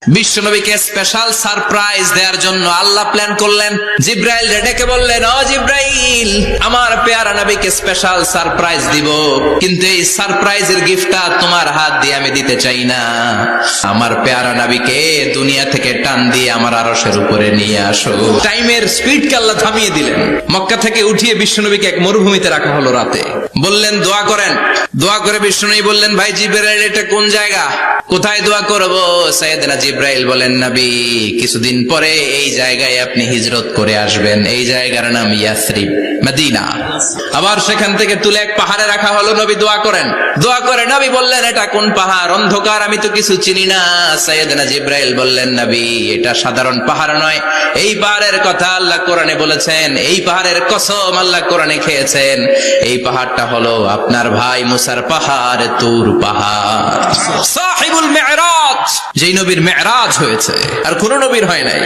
বিশ্বনবীকে special surprise দেওয়ার জন্য আল্লাহ প্ল্যান করলেন। জিব্রাইল ডেকে বললেন, ও জিব্রাইল, আমার পেয়ারা নবীকে স্পেশাল সারপ্রাইজ দিব, কিন্তু এই সারপ্রাইজের গিফটটা তোমার হাত দিয়ে আমি দিতে চাই না। আমার পেয়ারা নবীকে দুনিয়া থেকে টান দিয়ে আমার আরশের উপরে নিয়ে আসো। টাইমের স্পিডকে আল্লাহ থামিয়ে দিলেন। মক্কা থেকে উঠিয়ে বিশ্বনবীকে এক মরুভূমিতে রাখা হলো রাতে। বললেন দোয়া করেন। দোয়া করে বিশ্বনবী বললেন, ভাই জিব্রাইল, এটা কোন জায়গা, কোথায় দোয়া করবো? সাইয়েদনা জিব্রাইল বলেন, নবী, কিছুদিন পরে এই জায়গায় আপনি হিজরত করে আসবেন। এই জায়গার নাম ইয়াসরিব, মদিনা। আবার সেখান থেকে তুলে এক পাহাড়ে রাখা হলো। নবী দোয়া করেন। দোয়া করে নবী বললেন, এটা কোন পাহাড়? অন্ধকার, আমি তো কিছু চিনি না। সাইয়েদনা জিব্রাইল বললেন, নবী, এটা সাধারণ পাহাড় নয়। এই পাহাড়ের কথা আল্লাহ কোরআনে বলেছেন। এই পাহাড়ের কসম আল্লাহ কোরআনে খেয়েছেন। এই পাহাড়টা হলো আপনার ভাই মুসার পাহাড়, তুর পাহাড়। সাহিবুল মেরাজ, যেই নবীর মেরাজ হয়েছে আর কোন নবীর হয় নাই।